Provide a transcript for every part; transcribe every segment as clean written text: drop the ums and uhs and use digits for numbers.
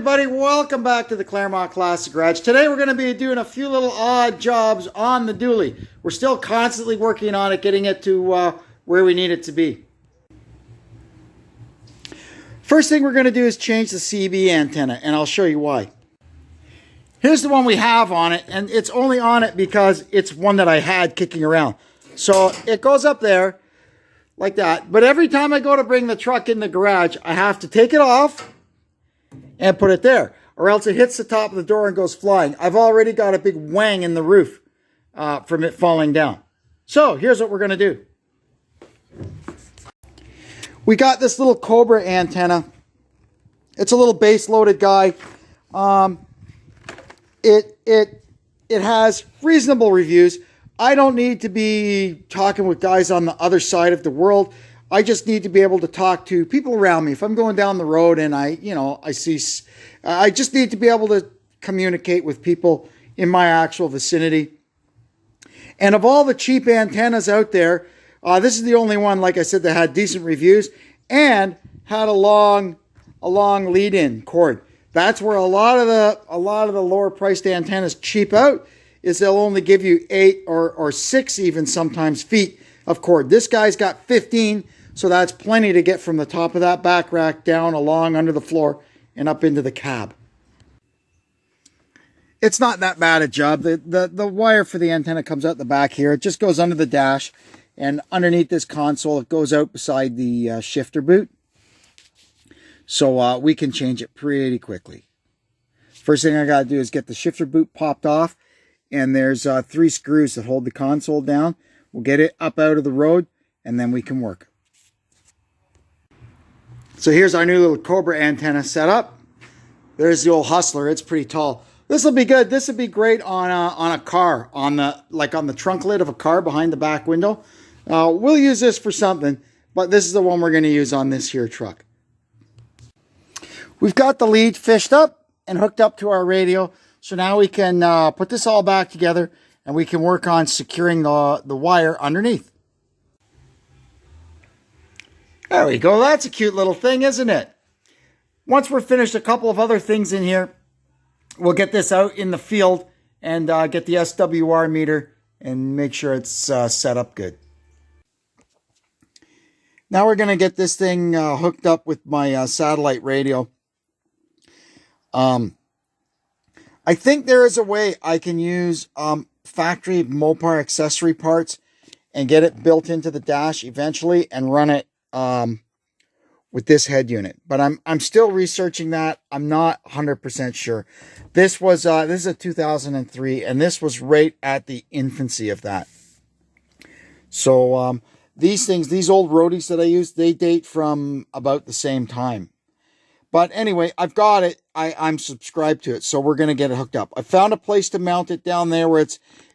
everybody, welcome back to the Claremont Classic Garage. Today we're going to be doing a few little odd jobs on the dually. We're still constantly working on it, getting it to where we need it to be. First thing we're going to do is change the CB antenna, and I'll show you why. Here's the one we have on it, and it's only on it because it's one that I had kicking around. So it goes up there like that, but every time I go to bring the truck in the garage, I have to take it off and put it there, or else it hits the top of the door and goes flying. I've already got a big wang in the roof from it falling down. So here's what we're going to do. We got this little Cobra antenna. It's a little base-loaded guy. It has reasonable reviews. I don't need to be talking with guys on the other side of the world. I just need to be able to talk to people around me. If I'm going down the road and I just need to be able to communicate with people in my actual vicinity. And of all the cheap antennas out there, this is the only one, like I said, that had decent reviews and had a long lead-in cord. That's where a lot of the lower priced antennas cheap out, is they'll only give you 8 or 6 even sometimes feet of cord. This guy's got 15. So that's plenty to get from the top of that back rack down along under the floor and up into the cab. It's not that bad a job. The wire for the antenna comes out the back here. It just goes under the dash, and underneath this console it goes out beside the shifter boot. So we can change it pretty quickly. First thing I got to do is get the shifter boot popped off, and there's 3 screws that hold the console down. We'll get it up out of the road, and then we can work. So here's our new little Cobra antenna set up. There's the old Hustler. It's pretty tall. This will be good. This would be great on a car, on the trunk lid of a car behind the back window. We'll use this for something, but this is the one we're going to use on this here truck. We've got the lead fished up and hooked up to our radio. So now we can put this all back together, and we can work on securing the wire underneath. There we go. That's a cute little thing, isn't it? Once we're finished a couple of other things in here, we'll get this out in the field and get the SWR meter and make sure it's set up good. Now we're going to get this thing hooked up with my satellite radio. I think there is a way I can use factory Mopar accessory parts and get it built into the dash eventually and run it with this head unit, but I'm still researching that. I'm not 100% sure. This is a 2003, and this was right at the infancy of that. So these old roadies that I use, they date from about the same time. But anyway, I've got it. I'm subscribed to it, so we're gonna get it hooked up. I found a place to mount it down there where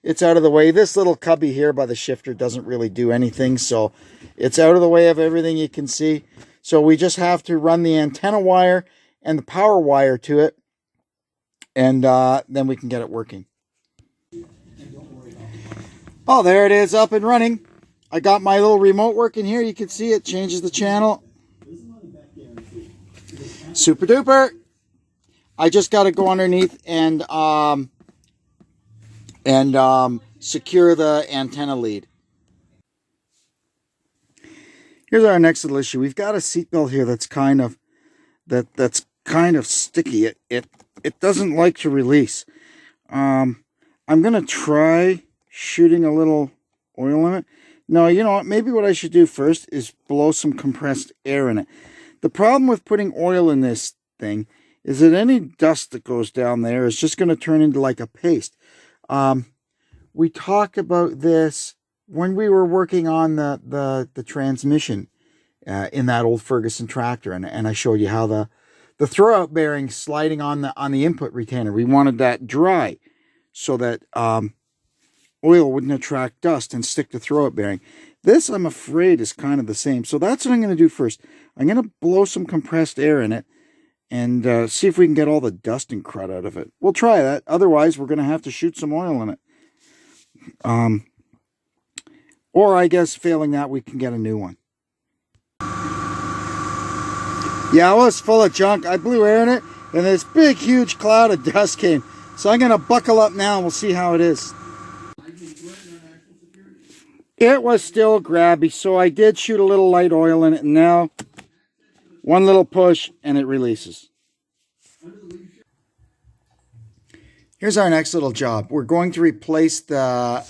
it's out of the way. This little cubby here by the shifter doesn't really do anything, so it's out of the way of everything you can see. So we just have to run the antenna wire and the power wire to it, and then we can get it working. Oh, there it is, up and running. I got my little remote working here. You can see it changes the channel. Super duper. I just got to go underneath and secure the antenna lead. Here's our next little issue. We've got a seatbelt here that's kind of sticky. It doesn't like to release. I'm gonna try shooting a little oil in it. No, you know what? Maybe what I should do first is blow some compressed air in it. The problem with putting oil in this thing is that any dust that goes down there is just going to turn into like a paste. We talked about this when we were working on the transmission in that old Ferguson tractor, and I showed you how the throwout bearing sliding on the input retainer. We wanted that dry so that oil wouldn't attract dust and stick to throwout bearing. This, I'm afraid, is kind of the same. So that's what I'm going to do first. I'm going to blow some compressed air in it and see if we can get all the dust and crud out of it. We'll try that. Otherwise, we're going to have to shoot some oil in it. Or I guess, failing that, we can get a new one. Yeah, it was full of junk. I blew air in it. and this big, huge cloud of dust came. So I'm going to buckle up now and we'll see how it is. It was still grabby, so I did shoot a little light oil in it, and now one little push and it releases. Here's our next little job. We're going to replace the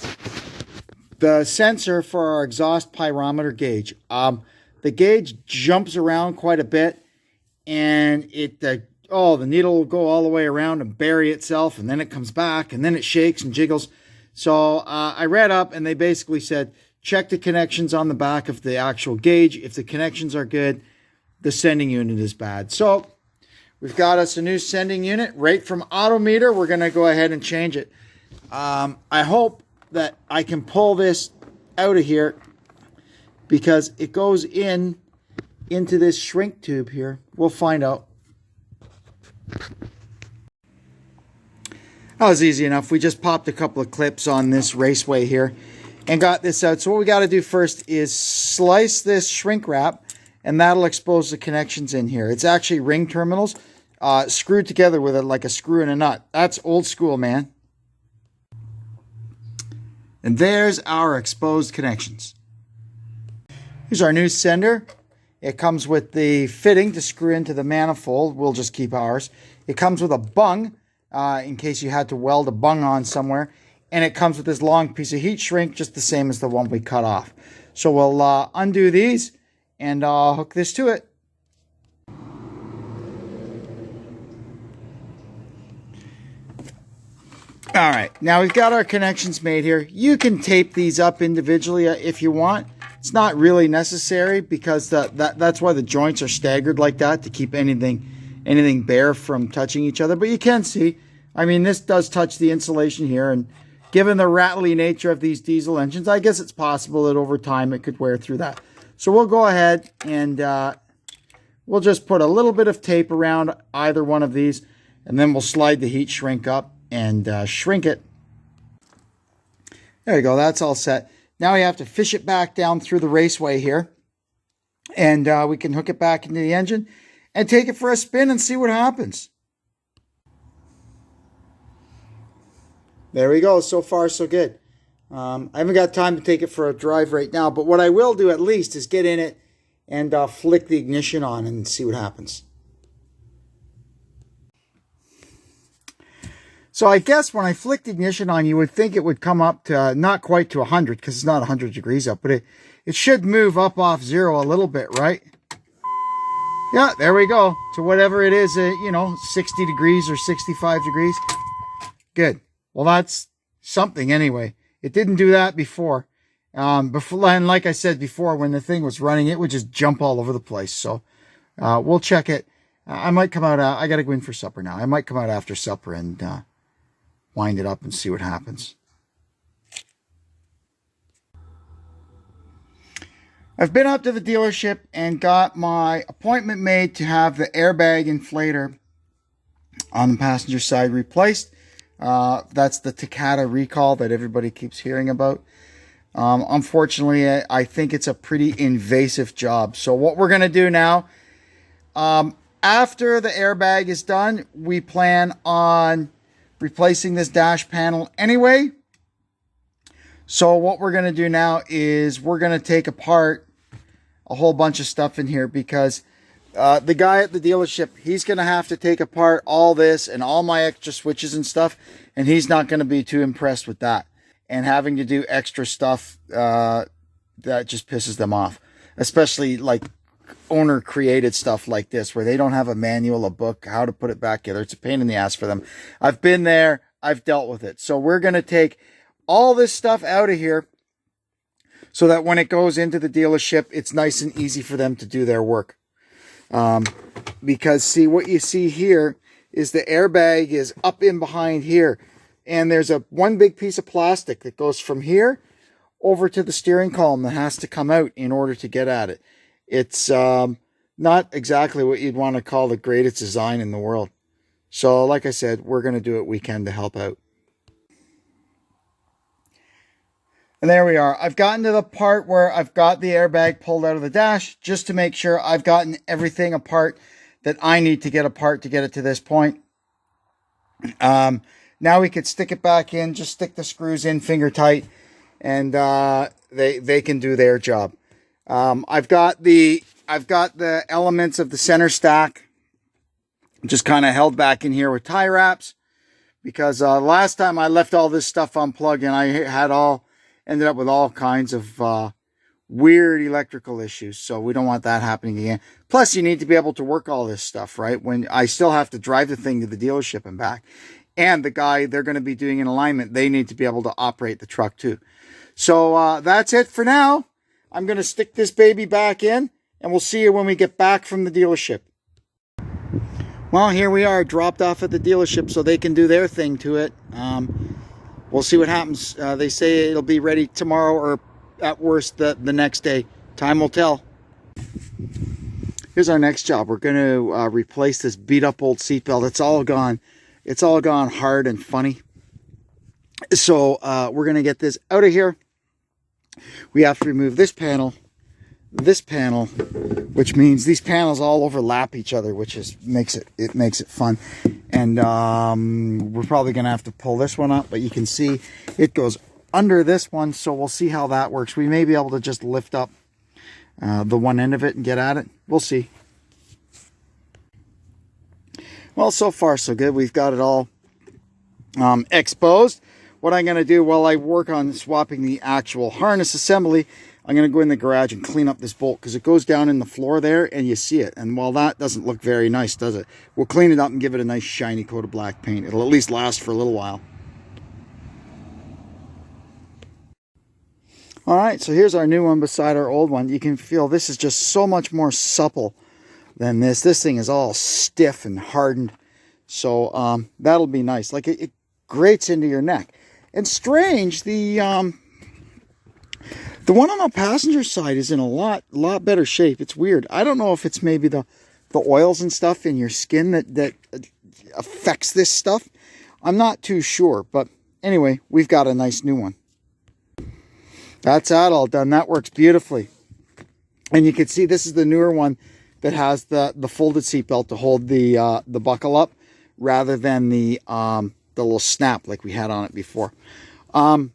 sensor for our exhaust pyrometer gauge. The gauge jumps around quite a bit, and the needle will go all the way around and bury itself, and then it comes back, and then it shakes and jiggles. So I read up, and they basically said, check the connections on the back of the actual gauge. If the connections are good, the sending unit is bad. So we've got us a new sending unit right from Autometer. We're going to go ahead and change it. I hope that I can pull this out of here because it goes into this shrink tube here. We'll find out. That was easy enough. We just popped a couple of clips on this raceway here and got this out. So what we got to do first is slice this shrink wrap, and that'll expose the connections in here. It's actually ring terminals screwed together with like a screw and a nut. That's old school, man. And there's our exposed connections. Here's our new sender. It comes with the fitting to screw into the manifold. We'll just keep ours. It comes with a bung in case you had to weld a bung on somewhere. And it comes with this long piece of heat shrink, just the same as the one we cut off. So we'll undo these and hook this to it. All right, now we've got our connections made here. You can tape these up individually if you want. It's not really necessary because that's why the joints are staggered like that, to keep anything bare from touching each other. But you can see, I mean, this does touch the insulation here, and given the rattly nature of these diesel engines, I guess it's possible that over time it could wear through that. So we'll go ahead and we'll just put a little bit of tape around either one of these, and then we'll slide the heat shrink up and shrink it. There you go, that's all set. Now we have to fish it back down through the raceway here, and we can hook it back into the engine and take it for a spin and see what happens. There we go. So far, so good. I haven't got time to take it for a drive right now, but what I will do at least is get in it and flick the ignition on and see what happens. So I guess when I flick the ignition on, you would think it would come up to, not quite to 100, because it's not 100 degrees up, but it should move up off zero a little bit, right? Yeah, there we go. To whatever it is, 60 degrees or 65 degrees. Good. Well, that's something anyway. It didn't do that before. And like I said before, when the thing was running, it would just jump all over the place. So we'll check it. I might come out. I got to go in for supper now. I might come out after supper and wind it up and see what happens. I've been up to the dealership and got my appointment made to have the airbag inflator on the passenger side replaced. That's the Takata recall that everybody keeps hearing about. Unfortunately, I think it's a pretty invasive job. So what we're going to do now, after the airbag is done, we plan on replacing this dash panel anyway. So what we're going to do now is we're going to take apart a whole bunch of stuff in here, because the guy at the dealership, he's going to have to take apart all this and all my extra switches and stuff, and he's not going to be too impressed with that. And having to do extra stuff, that just pisses them off. Especially like owner-created stuff like this, where they don't have a manual, a book, how to put it back together. It's a pain in the ass for them. I've been there. I've dealt with it. So we're going to take all this stuff out of here so that when it goes into the dealership, it's nice and easy for them to do their work. Because see, what you see here is the airbag is up in behind here, and there's one big piece of plastic that goes from here over to the steering column that has to come out in order to get at it. It's not exactly what you'd want to call the greatest design in the world. So like I said, we're going to do what we can to help out. And there we are. I've gotten to the part where I've got the airbag pulled out of the dash just to make sure I've gotten everything apart that I need to get apart to get it to this point. Now we could stick it back in, just stick the screws in finger tight, and they can do their job. I've got the elements of the center stack just kind of held back in here with tie wraps, because last time I left all this stuff unplugged and I ended up with all kinds of weird electrical issues. So we don't want that happening again. Plus, you need to be able to work all this stuff, right? When I still have to drive the thing to the dealership and back. And the guy they're going to be doing an alignment, they need to be able to operate the truck too. So that's it for now. I'm going to stick this baby back in, and we'll see you when we get back from the dealership. Well, here we are, dropped off at the dealership so they can do their thing to it. We'll see what happens. They say it'll be ready tomorrow, or at worst the next day. Time will tell. Here's our next job. We're going to replace this beat up old seatbelt. It's all gone. It's all gone hard and funny. So we're going to get this out of here. We have to remove this panel, which means these panels all overlap each other, which makes it fun. And we're probably going to have to pull this one up, but you can see it goes under this one. So we'll see how that works. We may be able to just lift up the one end of it and get at it. We'll see. Well, so far so good. We've got it all exposed. What I'm going to do while I work on swapping the actual harness assembly, I'm going to go in the garage and clean up this bolt, because it goes down in the floor there and you see it. And while that doesn't look very nice, does it? We'll clean it up and give it a nice shiny coat of black paint. It'll at least last for a little while. All right, so here's our new one beside our old one. You can feel this is just so much more supple than this. This thing is all stiff and hardened. So that'll be nice. Like it grates into your neck. And strange, the one on the passenger side is in a lot better shape. It's weird. I don't know if it's maybe the oils and stuff in your skin that affects this stuff. I'm not too sure. But anyway, we've got a nice new one. That's that all done. That works beautifully. And you can see this is the newer one that has the folded seatbelt to hold the buckle up, rather than the little snap like we had on it before. I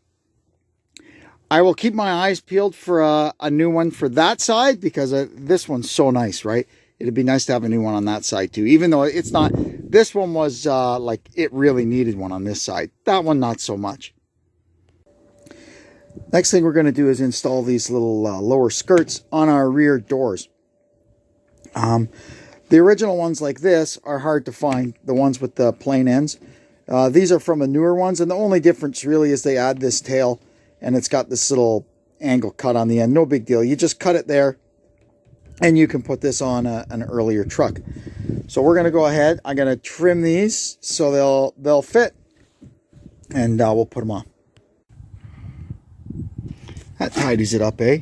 will keep my eyes peeled for a new one for that side, because this one's so nice, right? It'd be nice to have a new one on that side too, even though it's not. This one was like it really needed one on this side. That one, not so much. Next thing we're going to do is install these little lower skirts on our rear doors. The original ones like this are hard to find, the ones with the plain ends. These are from the newer ones, and the only difference really is they add this tail, and it's got this little angle cut on the end. No big deal. You just cut it there, and you can put this on an earlier truck. So we're going to go ahead. I'm going to trim these so they'll fit, and we'll put them on. That tidies it up, eh?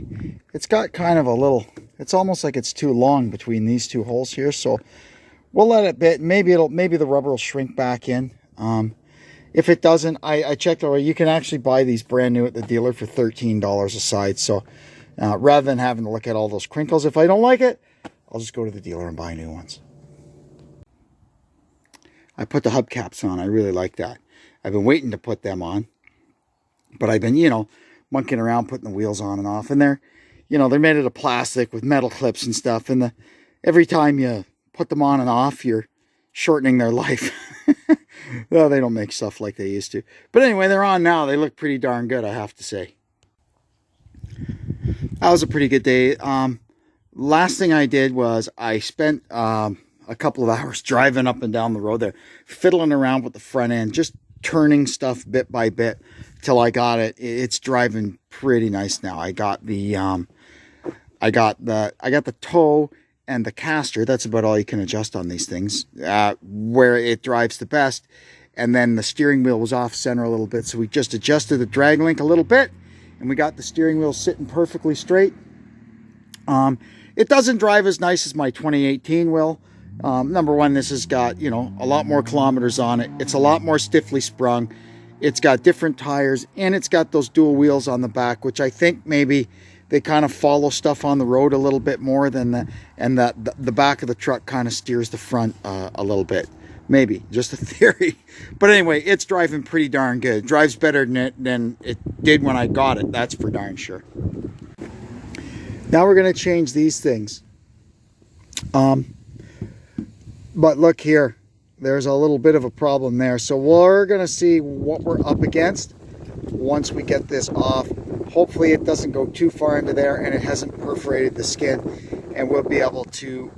It's got kind of a little, it's almost like it's too long between these two holes here, so we'll let it bit. Maybe the rubber will shrink back in. If it doesn't, I checked already. You can actually buy these brand new at the dealer for $13 a side. So rather than having to look at all those crinkles, if I don't like it, I'll just go to the dealer and buy new ones. I put the hubcaps on. I really like that. I've been waiting to put them on, but I've been, monkeying around putting the wheels on and off, and they're made out of plastic with metal clips and stuff, and every time you put them on and off, you're shortening their life. Well, they don't make stuff like they used to, but anyway, they're on now. They look pretty darn good, I have to say. That was a pretty good day. Last thing I did was I spent a couple of hours driving up and down the road there, fiddling around with the front end, just turning stuff bit by bit till I got it. It's driving pretty nice now. I got the toe and the caster. That's about all you can adjust on these things, where it drives the best. And then the steering wheel was off center a little bit, so we just adjusted the drag link a little bit, and we got the steering wheel sitting perfectly straight. It doesn't drive as nice as my 2018 will. Number one, this has got, a lot more kilometers on it. It's a lot more stiffly sprung. It's got different tires, and it's got those dual wheels on the back, which I think maybe they kind of follow stuff on the road a little bit more than the back of the truck kind of steers the front a little bit. Maybe, just a theory. But anyway, it's driving pretty darn good. It drives better than it did when I got it, that's for darn sure. Now we're going to change these things. But look here, there's a little bit of a problem there. So we're going to see what we're up against once we get this off. Hopefully it doesn't go too far into there and it hasn't perforated the skin, and we'll be able to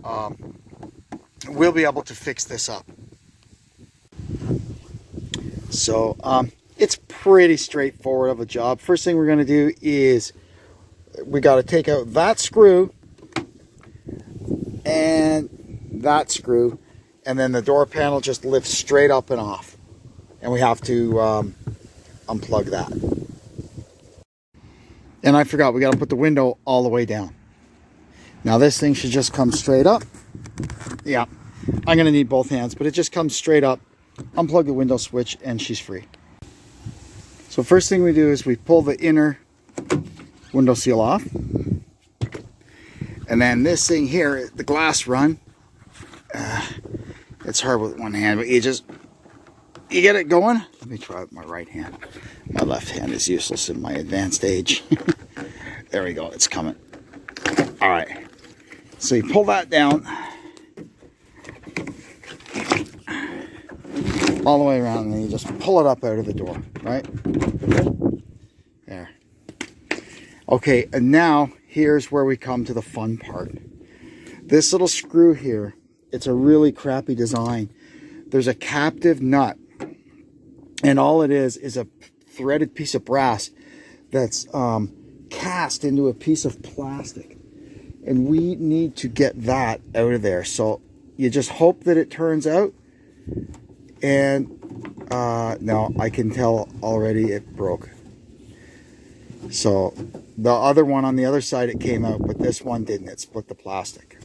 fix this up. So it's pretty straightforward of a job. First thing we're going to do is we got to take out that screw and that screw, and then the door panel just lifts straight up and off, and we have to unplug that. And I forgot, we got to put the window all the way down. Now this thing should just come straight up. Yeah, I'm going to need both hands, but it just comes straight up. Unplug the window switch and she's free. So first thing we do is we pull the inner window seal off. And then this thing here, the glass run, it's hard with one hand, but you get it going. Let me try with my right hand. My left hand is useless in my advanced age. There we go, it's coming. All right, so you pull that down all the way around, and then you just pull it up out of the door, right? There. Okay, and now here's where we come to the fun part. This little screw here, it's a really crappy design. There's a captive nut, and all it is a threaded piece of brass that's cast into a piece of plastic, and we need to get that out of there. So you just hope that it turns out. And no, I can tell already it broke. So the other one on the other side, it came out, but this one didn't. It split the plastic.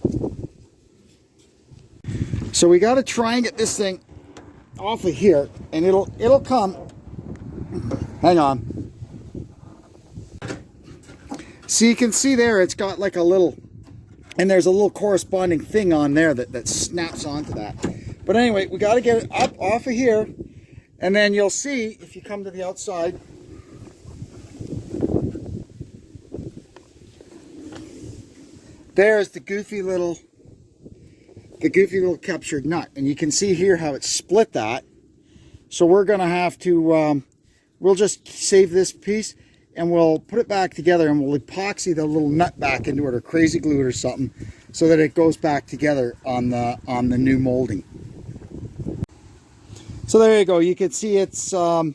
So we got to try and get this thing off of here, and it'll come. Hang on. So you can see there, it's got like a little, and there's a little corresponding thing on there that snaps onto that. But anyway, we got to get it up off of here, and then you'll see if you come to the outside. There's the goofy little captured nut, and you can see here how it split that. So we're going to have to, we'll just save this piece, and we'll put it back together, and we'll epoxy the little nut back into it, or crazy glue it or something, so that it goes back together on the new molding. So there you go. You can see it's apart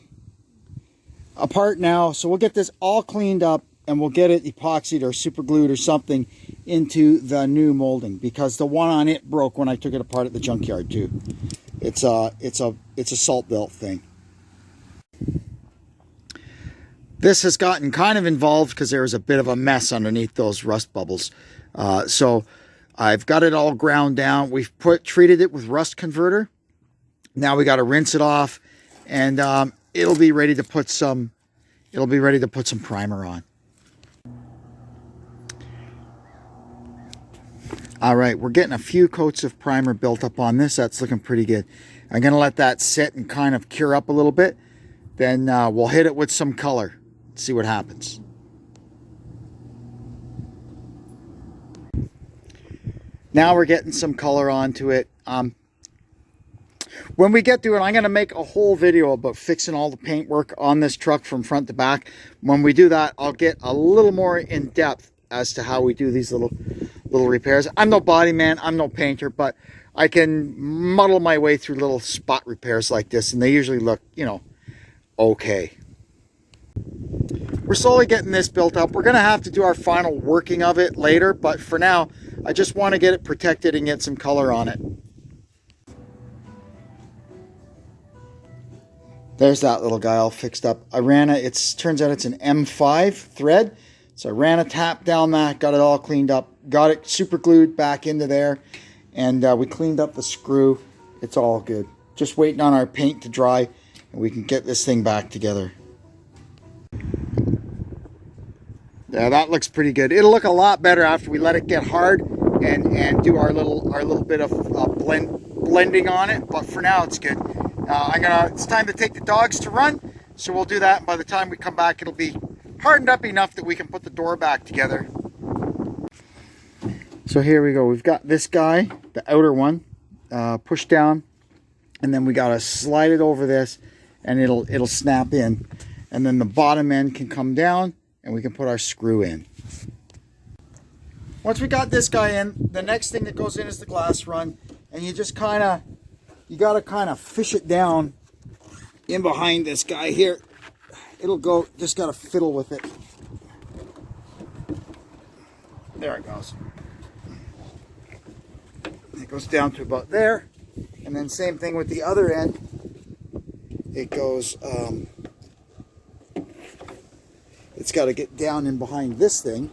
now. So we'll get this all cleaned up, and we'll get it epoxied or super glued or something into the new molding, because the one on it broke when I took it apart at the junkyard too. It's a salt belt thing. This has gotten kind of involved because there's a bit of a mess underneath those rust bubbles. So I've got it all ground down. We've treated it with rust converter. Now we got to rinse it off, and it'll be ready to put some primer on. All right, we're getting a few coats of primer built up on this. That's looking pretty good. I'm going to let that sit and kind of cure up a little bit. Then we'll hit it with some color. See what happens. Now we're getting some color onto it. When we get to it, I'm going to make a whole video about fixing all the paintwork on this truck from front to back. When we do that, I'll get a little more in depth as to how we do these little repairs. I'm no body man, I'm no painter, but I can muddle my way through little spot repairs like this, and they usually look, you know, okay. We're slowly getting this built up. We're going to have to do our final working of it later, but for now, I just want to get it protected and get some color on it. There's that little guy all fixed up. I ran it, turns out it's an M5 thread. So I ran a tap down that, got it all cleaned up, got it super glued back into there, and we cleaned up the screw. It's all good. Just waiting on our paint to dry, and we can get this thing back together. Yeah, that looks pretty good. It'll look a lot better after we let it get hard and do our little bit of blending on it. But for now, it's good. It's time to take the dogs to run, so we'll do that. And by the time we come back, it'll be hardened up enough that we can put the door back together. So here we go. We've got this guy, the outer one, pushed down, and then we gotta slide it over this, and it'll snap in, and then the bottom end can come down, and we can put our screw in. Once we got this guy in, the next thing that goes in is the glass run, and you just gotta kind of fish it down in behind this guy here. It'll go, just gotta fiddle with it. There it goes. It goes down to about there, and then same thing with the other end. It goes, it's got to get down in behind this thing.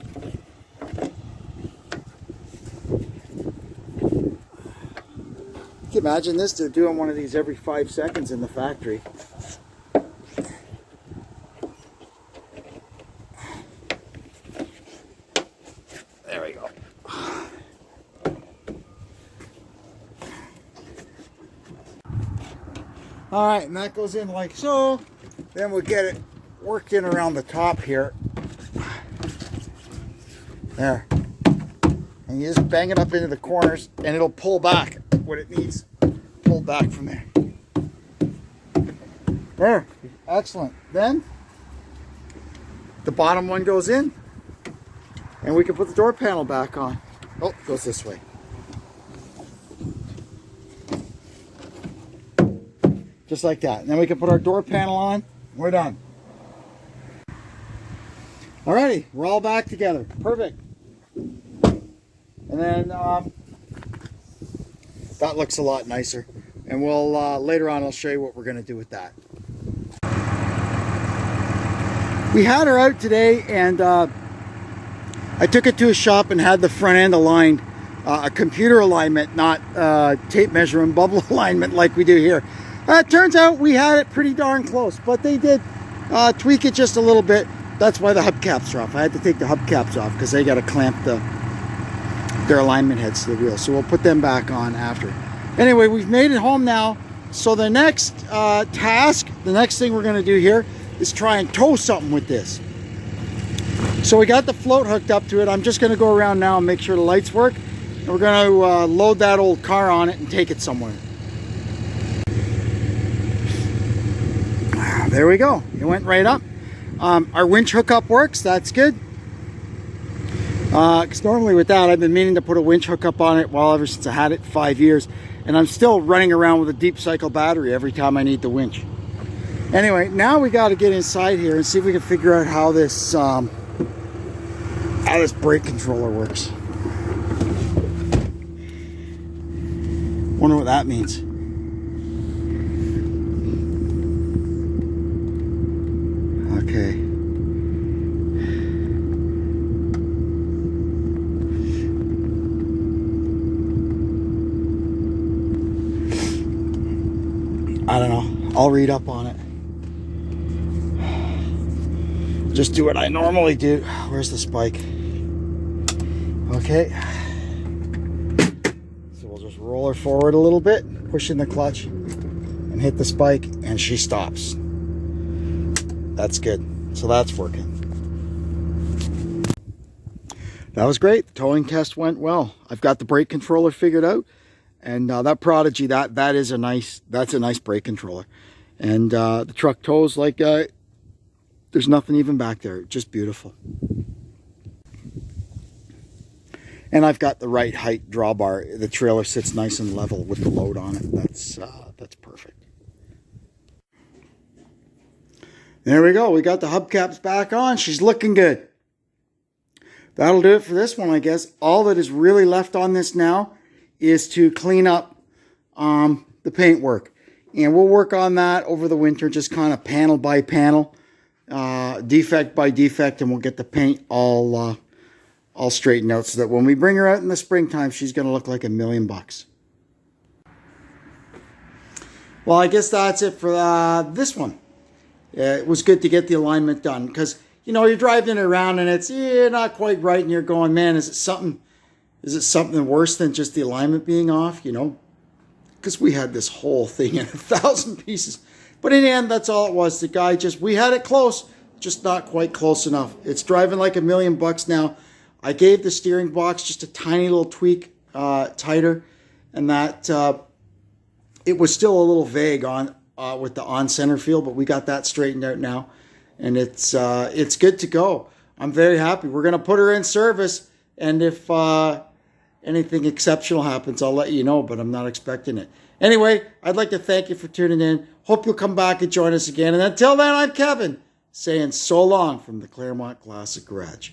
Can you imagine this? They're doing one of these every 5 seconds in the factory. There we go. All right, and that goes in like so. Then we'll get it worked in around the top here. There. And you just bang it up into the corners, and it'll pull back what it needs. Pull back from there. There. Excellent. Then the bottom one goes in, and we can put the door panel back on. Oh, it goes this way. Just like that. And then we can put our door panel on. We're done. Alrighty, we're all back together. Perfect. And then that looks a lot nicer. And we'll later on I'll show you what we're going to do with that. We had her out today, and I took it to a shop and had the front end aligned. A computer alignment, not tape measure and bubble alignment like we do here. It turns out we had it pretty darn close, but they did tweak it just a little bit. That's why the hubcaps are off. I had to take the hubcaps off because they got to clamp their alignment heads to the wheel. So we'll put them back on after. Anyway, we've made it home now. So the next task, the next thing we're going to do here is try and tow something with this. So we got the float hooked up to it. I'm just going to go around now and make sure the lights work. And we're going to load that old car on it and take it somewhere. There we go. It went right up. Our winch hookup works. That's good. Because normally with that, I've been meaning to put a winch hookup on it ever since I had it 5 years. And I'm still running around with a deep cycle battery every time I need the winch. Anyway, now we got to get inside here and see if we can figure out how this brake controller works. Wonder what that means. Okay. I don't know. I'll read up on it. Just do what I normally do. Where's the spike? Okay. So we'll just roll her forward a little bit, push in the clutch, and hit the spike, and she stops. That's good. So that's working. That was great. The towing test went well. I've got the brake controller figured out, and that Prodigy, that's a nice brake controller. And the truck tows like there's nothing even back there. Just beautiful. And I've got the right height drawbar. The trailer sits nice and level with the load on it. That's perfect. There we go. We got the hubcaps back on. She's looking good. That'll do it for this one, I guess. All that is really left on this now is to clean up the paint work. And we'll work on that over the winter, just kind of panel by panel, defect by defect, and we'll get the paint all straightened out so that when we bring her out in the springtime, she's going to look like $1,000,000. Well, I guess that's it for this one. It was good to get the alignment done because, you're driving around and it's not quite right, and you're going, man, is it something worse than just the alignment being off? Because we had this whole thing in 1,000 pieces. But in the end, that's all it was. The guy we had it close, just not quite close enough. It's driving like $1 million now. I gave the steering box just a tiny little tweak tighter, and that it was still a little vague on with the on center feel, but we got that straightened out now, and it's good to go. I'm very happy. We're gonna put her in service, and if anything exceptional happens, I'll let you know, but I'm not expecting it. Anyway, I'd like to thank you for tuning in. Hope you'll come back and join us again. And until then, I'm Kevin, saying so long from the Claremont Classic Garage.